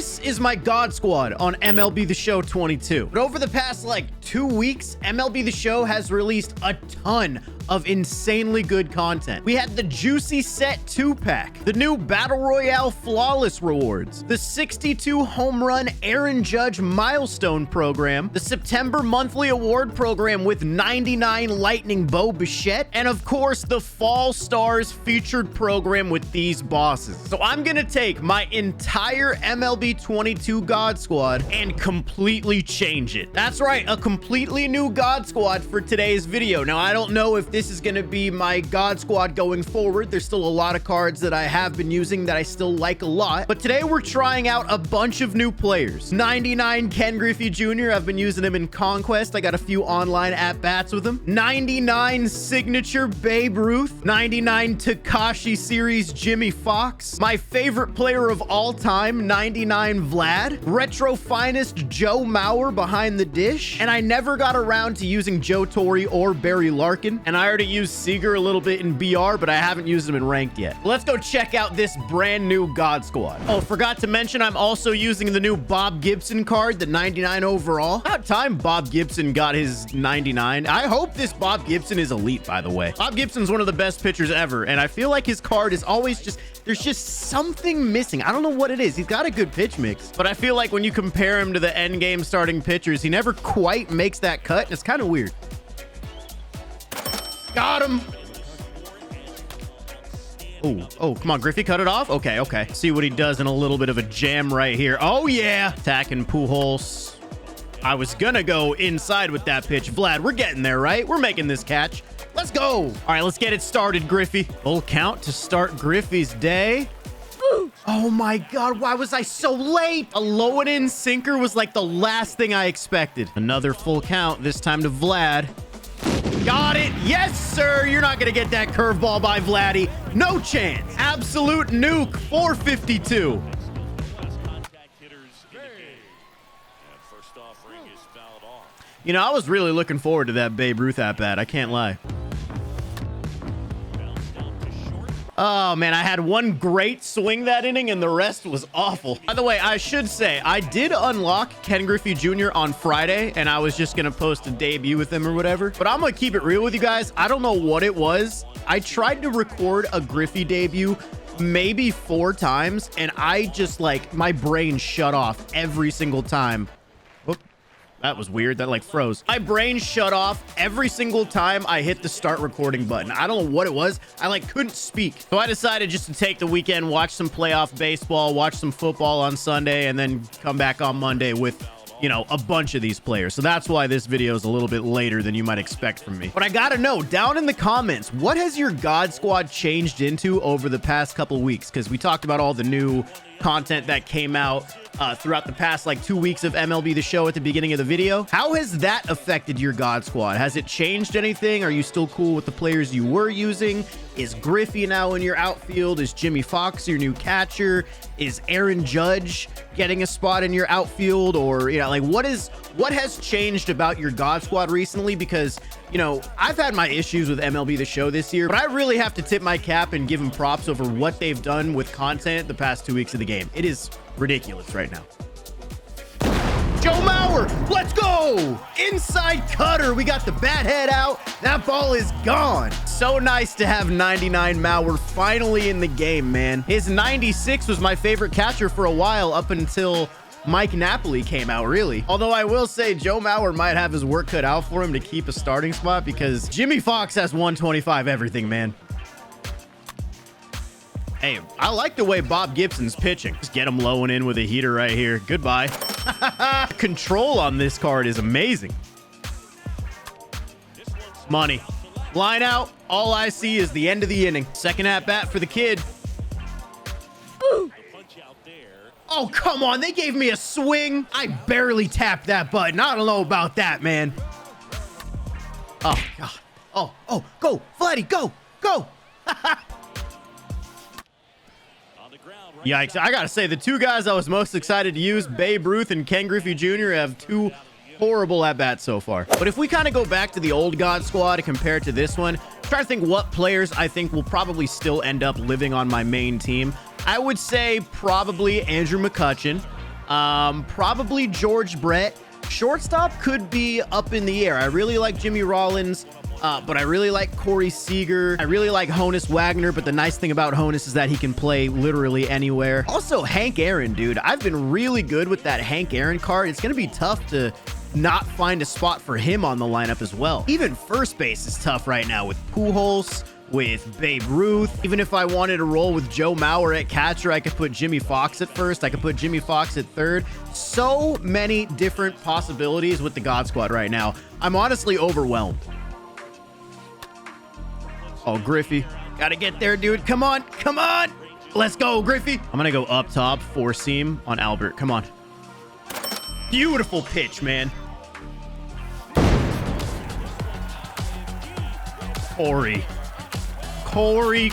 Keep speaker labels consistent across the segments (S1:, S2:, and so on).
S1: This is my God Squad on MLB The Show 22. But over the past like 2 weeks, MLB The Show has released a ton of insanely good content. We had the Juicy Set 2-pack, the new Battle Royale Flawless Rewards, the 62 Home Run Aaron Judge Milestone Program, the September Monthly Award Program with 99 Lightning Bo Bichette, and of course, the Fall Stars featured program with these bosses. So I'm gonna take my entire MLB 22 God Squad and completely change it. That's right, a completely new God Squad for today's video. Now, I don't know if this is going to be my God Squad going forward. There's still a lot of cards that I have been using that I still like a lot. But today we're trying out a bunch of new players. 99 Ken Griffey Jr. I've been using him in Conquest. I got a few online at-bats with him. 99 Signature Babe Ruth. 99 Tekashi Series Jimmy Fox. My favorite player of all time, 99 Vlad. Retro Finest Joe Mauer behind the dish. And I never got around to using Joe Torre or Barry Larkin. And I already used Seager a little bit in BR, but I haven't used him in ranked yet. Let's go check out this brand new God Squad. Oh, forgot to mention, I'm also using the new Bob Gibson card, the 99 overall. About time Bob Gibson got his 99. I hope this Bob Gibson is elite, by the way. Bob Gibson's one of the best pitchers ever, and I feel like his card is always just, there's just something missing. I don't know what it is. He's got a good pitch mix, but I feel like when you compare him to the end game starting pitchers, he never quite makes that cut, and it's kind of weird. Got him. Oh, come on, Griffey, cut it off. Okay. See what he does in a little bit of a jam right here. Oh, yeah. Attacking Pujols. I was gonna go inside with that pitch. Vlad, we're getting there, right? We're making this catch. Let's go. All right, let's get it started, Griffey. Full count to start Griffey's day. Oh my God, why was I so late? A low and in sinker was like the last thing I expected. Another full count, this time to Vlad. Got it. Yes, sir. You're not going to get that curveball by Vladdy. No chance. Absolute nuke. 452. You know, I was really looking forward to that Babe Ruth at bat. I can't lie. Oh, man, I had one great swing that inning, and the rest was awful. By the way, I should say, I did unlock Ken Griffey Jr. on Friday, and I was just going to post a debut with him or whatever. But I'm going to keep it real with you guys. I don't know what it was. I tried to record a Griffey debut maybe 4 times, and I just, like, my brain shut off every single time. That was weird. That like froze. My brain shut off every single time I hit the start recording button. I don't know what it was. I like couldn't speak. So I decided just to take the weekend, watch some playoff baseball, watch some football on Sunday, and then come back on Monday with, you know, a bunch of these players. So that's why this video is a little bit later than you might expect from me. But I gotta know, down in the comments, what has your God Squad changed into over the past couple weeks? Because we talked about all the new content that came out throughout the past like 2 weeks of MLB The Show at the beginning of the video. How has that affected your God Squad? Has it changed anything? Are you still cool with the players you were using? Is Griffey now in your outfield? Is Jimmy Fox your new catcher? Is Aaron Judge getting a spot in your outfield? Or, you know, like what has changed about your God Squad recently? Because, you know, I've had my issues with MLB The Show this year, but I really have to tip my cap and give them props over what they've done with content the past 2 weeks of the game. It is ridiculous right now. Joe Mauer, let's go! Inside cutter, we got the bat head out. That ball is gone. So nice to have 99 Mauer finally in the game, man. His 96 was my favorite catcher for a while up until Mike Napoli came out, really. Although I will say Joe Mauer might have his work cut out for him to keep a starting spot because Jimmy Fox has 125 everything, man. Hey, I like the way Bob Gibson's pitching. Just get him low and in with a heater right here. Goodbye. Control on this card is amazing. Money. Line out. All I see is the end of the inning. Second at bat for the kid. Woo. Oh, come on. They gave me a swing. I barely tapped that button. I don't know about that, man. Oh, God. Oh, go. Vladdy, go. Yikes. I gotta say, the two guys I was most excited to use, Babe Ruth and Ken Griffey Jr., have 2 horrible at-bats so far. But if we kind of go back to the old God Squad compared to this one, try to think what players I think will probably still end up living on my main team. I would say probably Andrew McCutchen. Probably George Brett. Shortstop could be up in the air. I really like Jimmy Rollins, but I really like Corey Seager. I really like Honus Wagner, but the nice thing about Honus is that he can play literally anywhere. Also, Hank Aaron, dude. I've been really good with that Hank Aaron card. It's going to be tough to not find a spot for him on the lineup as well. Even first base is tough right now with Pujols, with Babe Ruth. Even if I wanted to roll with Joe Mauer at catcher, I could put Jimmy Fox at first. I could put Jimmy Fox at third. So many different possibilities with the God Squad right now. I'm honestly overwhelmed. Oh, Griffey. Gotta get there, dude. Come on. Come on. Let's go, Griffey. I'm gonna go up top, four seam on Albert. Come on. Beautiful pitch, man. Corey. Corey.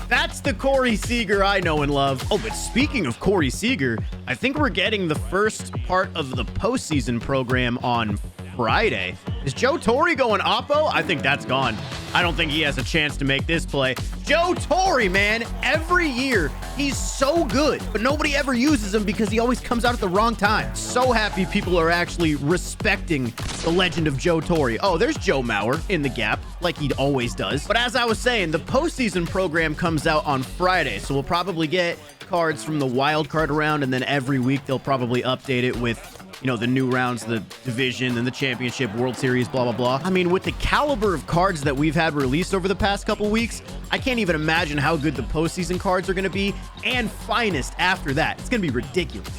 S1: That's the Corey Seager I know and love. Oh, but speaking of Corey Seager, I think we're getting the first part of the postseason program on Friday. Is Joe Torre going oppo? I think that's gone. I don't think he has a chance to make this play. Joe Torre, man, every year he's so good, but nobody ever uses him because he always comes out at the wrong time. So happy people are actually respecting the legend of Joe Torre. Oh, there's Joe Mauer in the gap like he always does. But as I was saying, the postseason program comes out on Friday, so we'll probably get cards from the wild card round, and then every week they'll probably update it with, you know, the new rounds, the division and the championship, World Series, blah, blah, blah. I mean, with the caliber of cards that we've had released over the past couple weeks, I can't even imagine how good the postseason cards are going to be, and finest after that. It's going to be ridiculous.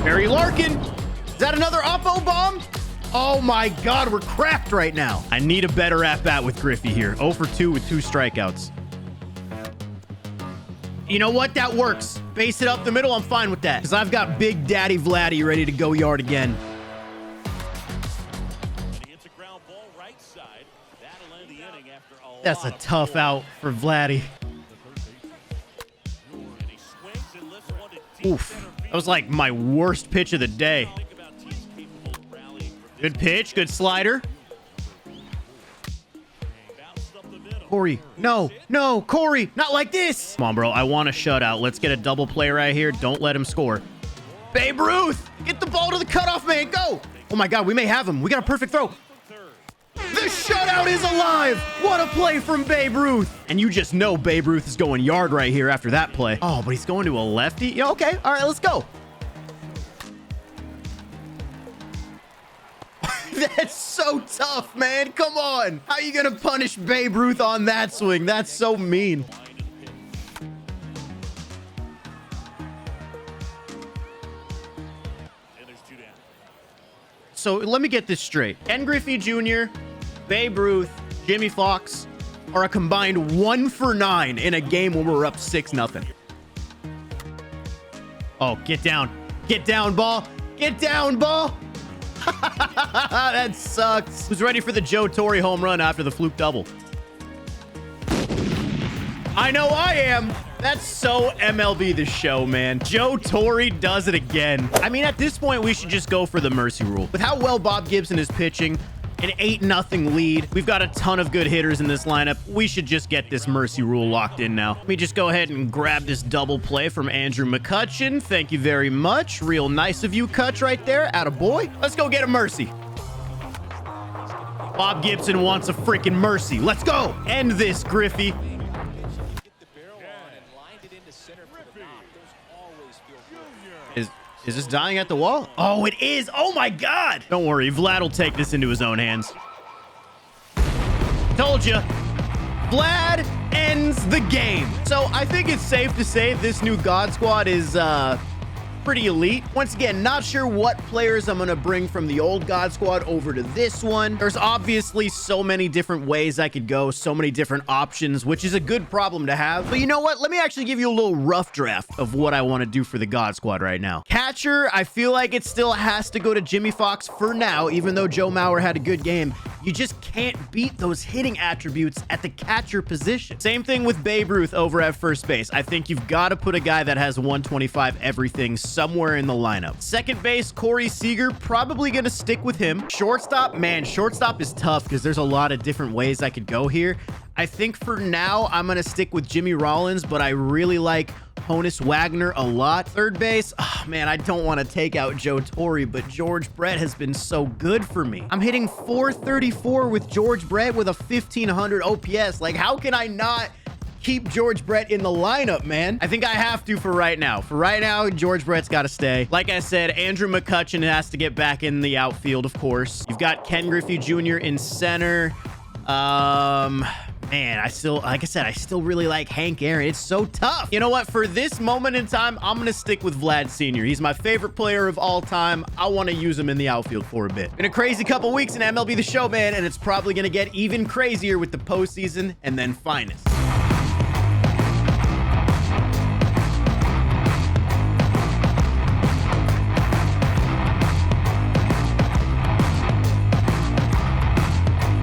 S1: Barry Larkin. Is that another Oppo bomb? Oh my God, we're cracked right now. I need a better at-bat with Griffey here. 0 for 2 with 2 strikeouts. You know what? That works. Base it up the middle. I'm fine with that because I've got Big Daddy Vladdy ready to go yard again. That's a tough out for Vladdy. Oof. That was like my worst pitch of the day. Good pitch. Good slider. Corey, no, Corey, not like this. Come on, bro. I want a shutout. Let's get a double play right here. Don't let him score. Babe Ruth, get the ball to the cutoff man. Go. Oh my God, we may have him. We got a perfect throw. The shutout is alive. What a play from Babe Ruth. And you just know Babe Ruth is going yard right here after that play. Oh, but he's going to a lefty. Yeah, okay. All right, let's go. That's so tough, man. Come on. How are you going to punish Babe Ruth on that swing? That's so mean. So let me get this straight. Ken Griffey Jr., Babe Ruth, Jimmy Fox are a combined 1 for 9 in a game when we're up 6-0. Oh, get down. Get down, ball. Get down, ball. That sucks. Who's ready for the Joe Torre home run after the fluke double? I know I am. That's so MLB The Show, man. Joe Torre does it again. I mean, at this point, we should just go for the mercy rule. With how well Bob Gibson is pitching, an 8-0 lead. We've got a ton of good hitters in this lineup. We should just get this mercy rule locked in now. Let me just go ahead and grab this double play from Andrew McCutcheon. Thank you very much. Real nice of you, Cutch, right there. Attaboy. Let's go get a mercy. Bob Gibson wants a freaking mercy. Let's go. End this, Griffey. Is this dying at the wall? Oh, it is. Oh my God. Don't worry. Vlad will take this into his own hands. Told you. Vlad ends the game. So I think it's safe to say this new God Squad is pretty elite. Once again, not sure what players I'm going to bring from the old God Squad over to this one. There's obviously so many different ways I could go, so many different options, which is a good problem to have. But you know what? Let me actually give you a little rough draft of what I want to do for the God Squad right now. Catcher, I feel like it still has to go to Jimmy Fox for now, even though Joe Mauer had a good game. You just can't beat those hitting attributes at the catcher position. Same thing with Babe Ruth over at first base. I think you've got to put a guy that has 125 everything somewhere in the lineup. Second base, Corey Seager, probably going to stick with him. Shortstop, man, shortstop is tough because there's a lot of different ways I could go here. I think for now, I'm going to stick with Jimmy Rollins, but I really like Honus Wagner a lot. Third base, oh man, I don't want to take out Joe Torre, but George Brett has been so good for me. I'm hitting 434 with George Brett with a 1500 OPS. Like, how can I not keep George Brett in the lineup, man? I think I have to for right now. For right now, George Brett's got to stay. Like I said, Andrew McCutchen has to get back in the outfield, of course. You've got Ken Griffey Jr. in center. Man, like I said, I still really like Hank Aaron. It's so tough. You know what? For this moment in time, I'm going to stick with Vlad Sr. He's my favorite player of all time. I want to use him in the outfield for a bit. Been a crazy couple weeks in MLB The Show, man, and it's probably going to get even crazier with the postseason and then finest.